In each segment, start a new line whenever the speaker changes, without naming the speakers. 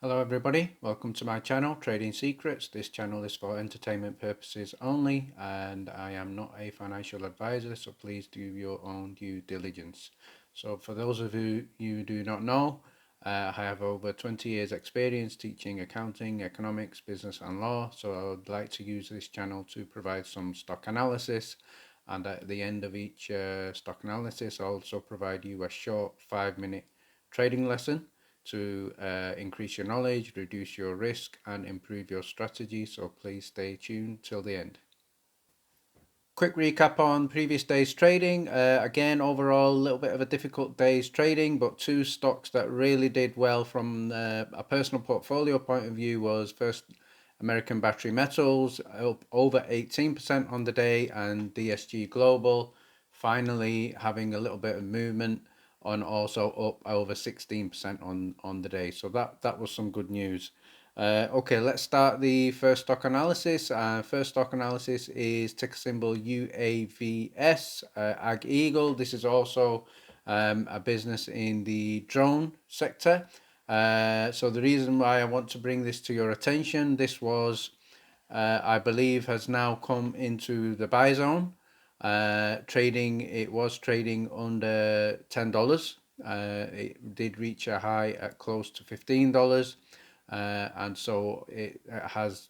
Hello everybody, welcome to my channel, Trading Secrets. This channel is for entertainment purposes only and I am not a financial advisor, so please do your own due diligence. So for those of you who do not know, I have over 20 years experience teaching accounting, economics, business and law, so I would like to use this channel to provide some stock analysis, and at the end of each stock analysis I'll also provide you a short 5-minute trading lesson to increase your knowledge, reduce your risk and improve your strategy, so please stay tuned till the end. Quick recap on previous day's trading. Again, overall a little bit of a difficult day's trading, but two stocks that really did well from a personal portfolio point of view was first American Battery Metals, up over 18% on the day, and DSG Global finally having a little bit of movement on, also up over 16% on the day. So that was some good news. Okay, let's start the first stock analysis. First stock analysis is ticker symbol UAVS, Ag Eagle. This is also a business in the drone sector. So the reason why I want to bring this to your attention, this was, I believe, has now come into the buy zone. It was trading under $10. It did reach a high at close to $15. And so it has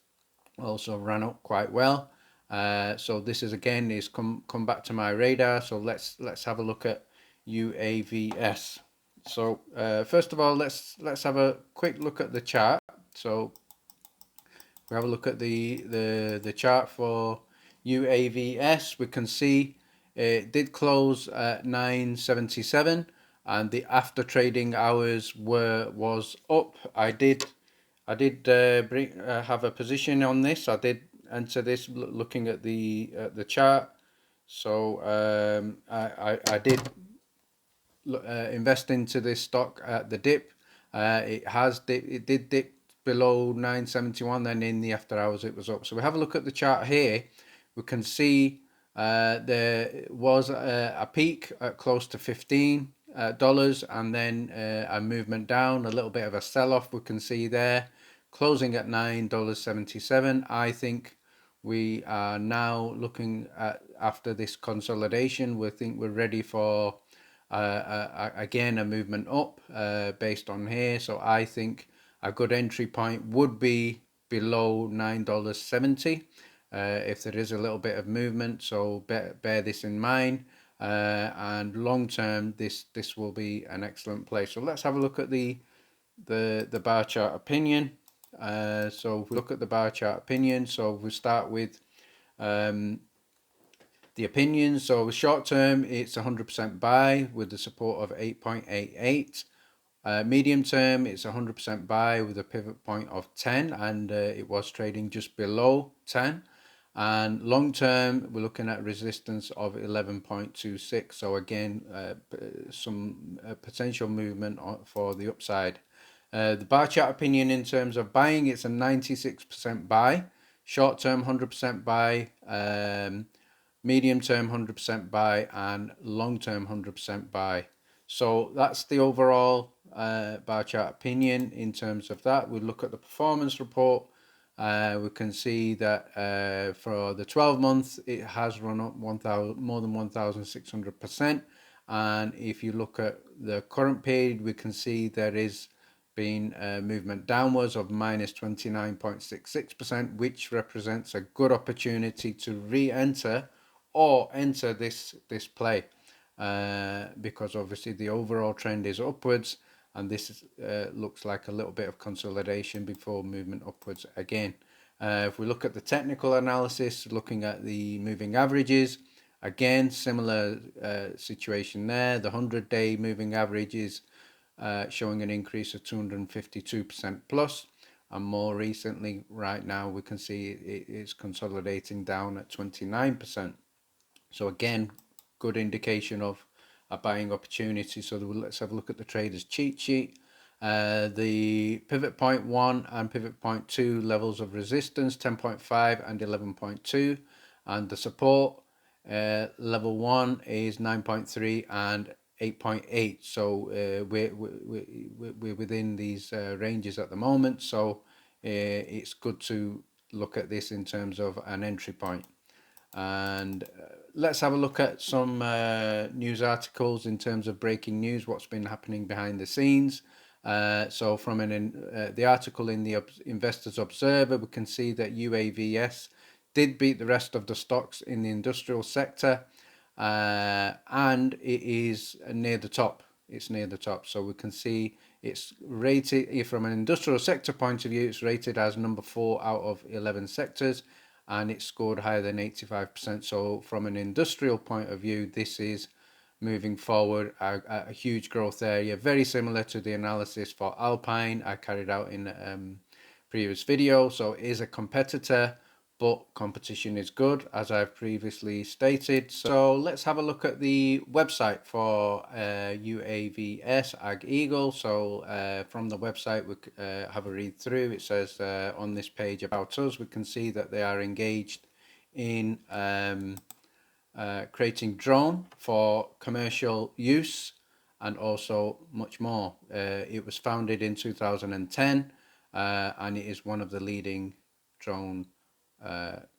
also run up quite well. So this is again is come back to my radar. So let's have a look at UAVS. So first of all, let's have a quick look at the chart. So we have a look at the chart for UAVS. We can see it did close at 977, and the after trading hours was up. I did have a position on this. I did enter this looking at the chart. So I did invest into this stock at the dip. It did dip below 971, then in the after hours it was up. So we have a look at the chart here. We can see there was a peak at close to $15, and then a movement down, a little bit of a sell-off we can see there, closing at $9.77. I think we are now looking at, after this consolidation, we think we're ready for again a movement up based on here. So I think a good entry point would be below $9.70 if there is a little bit of movement. So bear this in mind, and long term this will be an excellent play. So let's have a look at the bar chart opinion. So if we look at the bar chart opinion, so we start with the opinion. So short term it's 100% buy with the support of 8.88. Medium term it's 100% buy with a pivot point of 10, and it was trading just below 10. And long term we're looking at resistance of 11.26. So again some potential movement for the upside. The bar chart opinion in terms of buying, it's a 96% buy, short term 100% buy, medium term 100% buy, and long term 100% buy. So that's the overall bar chart opinion. In terms of that, we look at the performance report. We can see that for the 12 months it has run up more than 1,600%, and if you look at the current period, we can see there is been a movement downwards of minus 29.66%, which represents a good opportunity to re-enter or enter this play, because obviously the overall trend is upwards, and this looks like a little bit of consolidation before movement upwards again. If we look at the technical analysis, looking at the moving averages, again similar situation there. The 100-day moving average is showing an increase of 252% plus, and more recently right now we can see it is consolidating down at 29%. So again, good indication of a buying opportunity. So let's have a look at the trader's cheat sheet. The pivot point 1 and pivot point 2 levels of resistance, 10.5 and 11.2, and the support level 1 is 9.3 and 8.8. So we're within these ranges at the moment. So it's good to look at this in terms of an entry point. And let's have a look at some news articles in terms of breaking news, what's been happening behind the scenes. So from the article in the Investors Observer, we can see that UAVS did beat the rest of the stocks in the industrial sector, and it is near the top. It's near the top. So we can see it's rated, from an industrial sector point of view, it's rated as number 4 out of 11 sectors, and it scored higher than 85%. So from an industrial point of view, this is moving forward a huge growth area, very similar to the analysis for Alpine I carried out in previous video. So it is a competitor, but competition is good, as I've previously stated. So let's have a look at the website for UAVS Ag Eagle. So from the website, we have a read through. It says on this page about us, we can see that they are engaged in creating drone for commercial use and also much more. It was founded in 2010 and it is one of the leading drone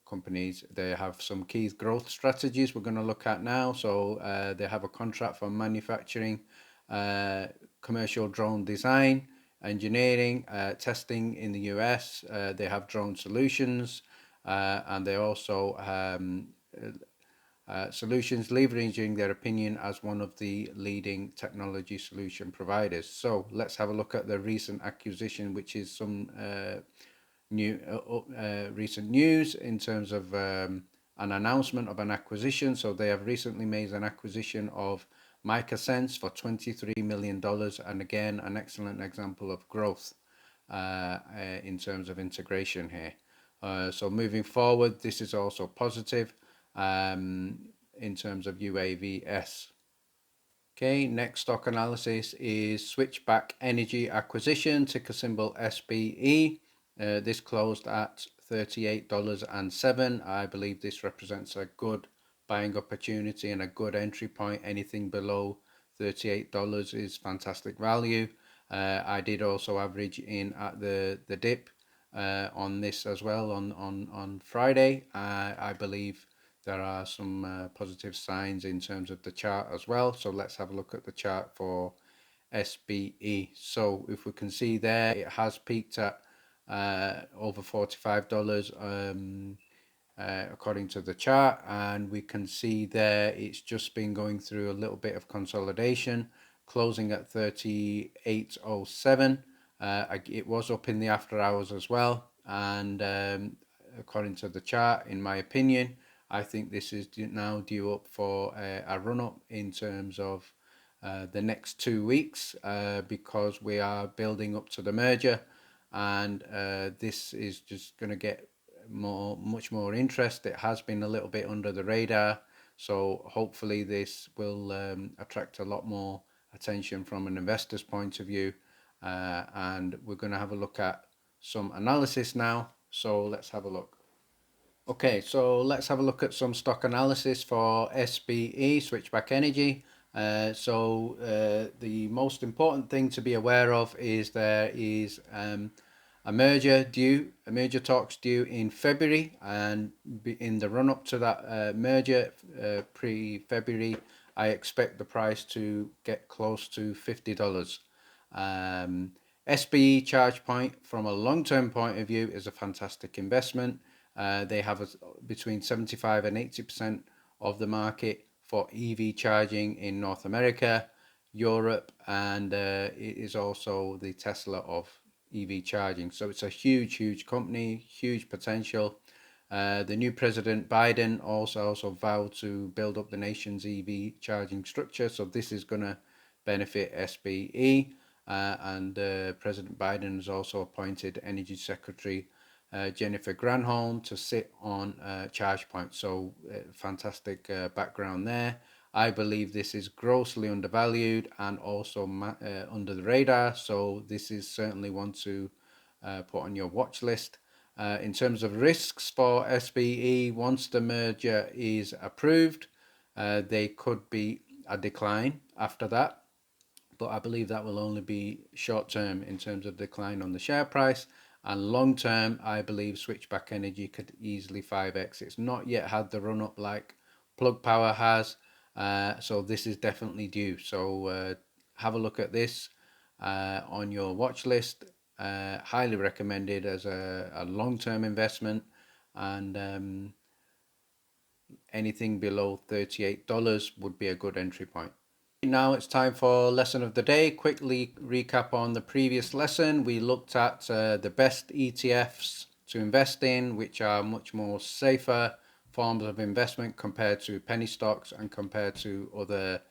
companies. They have some key growth strategies we're going to look at now. So they have a contract for manufacturing, commercial drone design, engineering, testing in the US. They have drone solutions, and they also solutions, leveraging their opinion as one of the leading technology solution providers. So let's have a look at the recent acquisition, which is some recent news in terms of an announcement of an acquisition. So they have recently made an acquisition of MicroSense for $23 million, and again an excellent example of growth in terms of integration here. So moving forward, this is also positive in terms of UAVS. Okay, next stock analysis is Switchback Energy Acquisition, ticker symbol SBE. This closed at $38.07. I believe this represents a good buying opportunity and a good entry point. Anything below $38 is fantastic value. I did also average in at the dip on this as well on Friday. I believe there are some positive signs in terms of the chart as well. So let's have a look at the chart for SBE. So if we can see there, it has peaked at over $45 according to the chart, and we can see there it's just been going through a little bit of consolidation, closing at 38.07. It was up in the after hours as well, and according to the chart, in my opinion, I think this is now due up for a run up in terms of the next 2 weeks because we are building up to the merger, and this is just going to get much more interest. It has been a little bit under the radar, so hopefully this will attract a lot more attention from an investor's point of view, and we're going to have a look at some analysis now. So let's have a look. Okay, so let's have a look at some stock analysis for SBE, Switchback Energy. The most important thing to be aware of is there is a merger talks due in February, and in the run up to that merger pre-February, I expect the price to get close to $50. SBE Chargerpoint, from a long-term point of view, is a fantastic investment. They have between 75 and 80% of the market for EV charging in North America, Europe, and it is also the Tesla of EV charging. So it's a huge company, huge potential. The new President Biden also vowed to build up the nation's EV charging structure. So this is going to benefit SBE. And President Biden has also appointed Energy Secretary Jennifer Granholm to sit on Chargepoint. So fantastic background there. I believe this is grossly undervalued and also under the radar. So this is certainly one to put on your watch list. In terms of risks for SBE, once the merger is approved, there could be a decline after that, but I believe that will only be short term in terms of decline on the share price. And long term, I believe Switchback Energy could easily 5x. It's not yet had the run up like Plug Power has, so this is definitely due. So have a look at this on your watch list. Highly recommended as a long term investment, and anything below $38 would be a good entry point. Now it's time for lesson of the day. Quickly recap on the previous lesson. We looked at the best ETFs to invest in, which are much more safer forms of investment compared to penny stocks and compared to other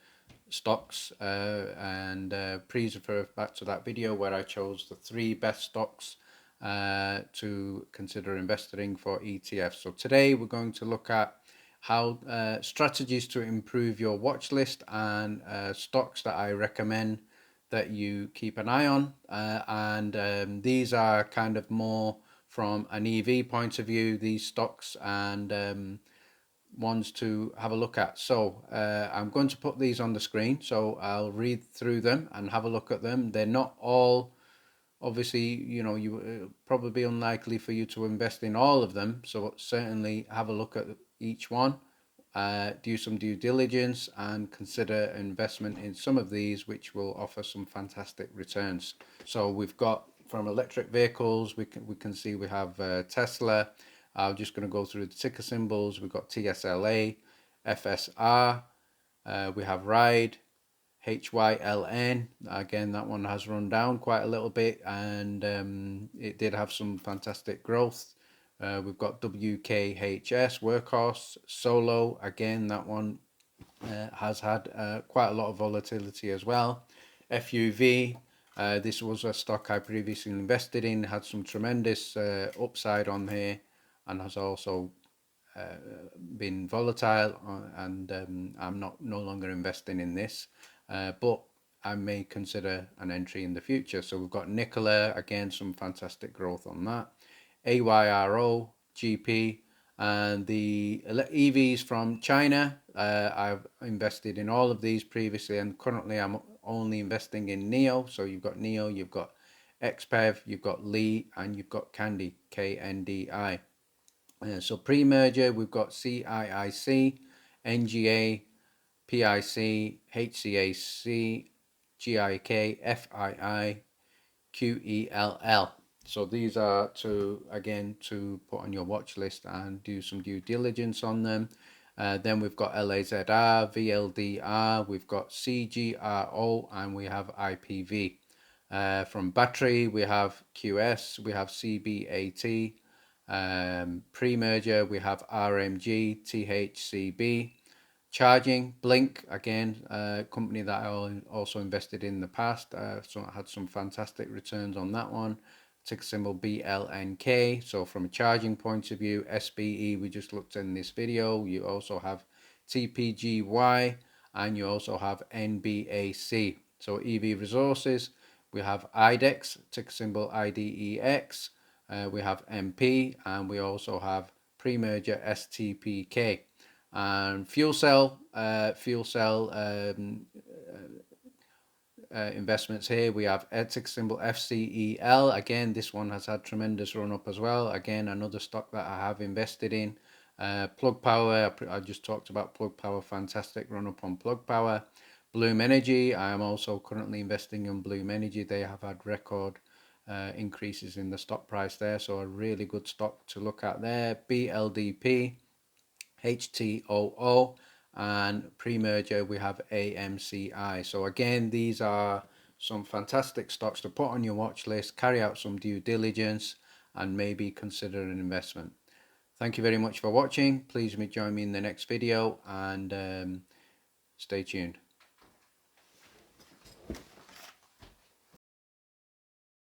stocks. Please refer back to that video where I chose the 3 best stocks to consider investing for ETFs. So today we're going to look at how strategies to improve your watch list and stocks that I recommend that you keep an eye on. These are kind of more from an EV point of view, these stocks, and ones to have a look at. So I'm going to put these on the screen, so I'll read through them and have a look at them. They're not all, obviously, you probably unlikely for you to invest in all of them, so certainly have a look at each one, do some due diligence, and consider investment in some of these, which will offer some fantastic returns. So we've got from electric vehicles, we can see we have Tesla. I'm just going to go through the ticker symbols. We've got TSLA, FSR, we have RIDE, HYLN. Again, that one has run down quite a little bit, and it did have some fantastic growth. We've got WKHS, Workhorse, Solo. Again, that one has had quite a lot of volatility as well. FUV, this was a stock I previously invested in, had some tremendous upside on here, and has also been volatile, and I'm no longer investing in this, but I may consider an entry in the future. So we've got Nikola, again, some fantastic growth on that. AYRO, GP, and the EVs from China. I've invested in all of these previously, and currently I'm only investing in NEO. So you've got NEO, you've got XPEV, you've got Lee, and you've got Candy, KNDI. So pre-merger, we've got CIIC, NGA, PIC, HCAC, GIK, FII, QELL. So these are to put on your watch list and do some due diligence on them. Then we've got LAZR, VLDR, we've got CGRO, and we have IPV. From battery, we have QS, we have CBAT. Pre-merger, we have RMG, THCB. Charging, Blink, again, a company that I also invested in the past, so I had some fantastic returns on that one. Ticker symbol BLNK. So from a charging point of view, SBE, we just looked in this video. You also have TPGY, and you also have NBAC. So EV resources, we have IDEX, ticker symbol IDEX. We have MP, and we also have pre-merger STPK. And fuel cell investments here, we have ticker symbol FCEL. Again, this one has had tremendous run up as well. Again, another stock that I have invested in. Plug Power, I just talked about Plug Power, fantastic run up on Plug Power. Bloom Energy, I am also currently investing in Bloom Energy. They have had record increases in the stock price there, so a really good stock to look at there. BLDP, HTOO, and pre-merger we have AMCI. So again, these are some fantastic stocks to put on your watch list, carry out some due diligence, and maybe consider an investment. Thank you very much for watching. Please join me in the next video, and stay tuned.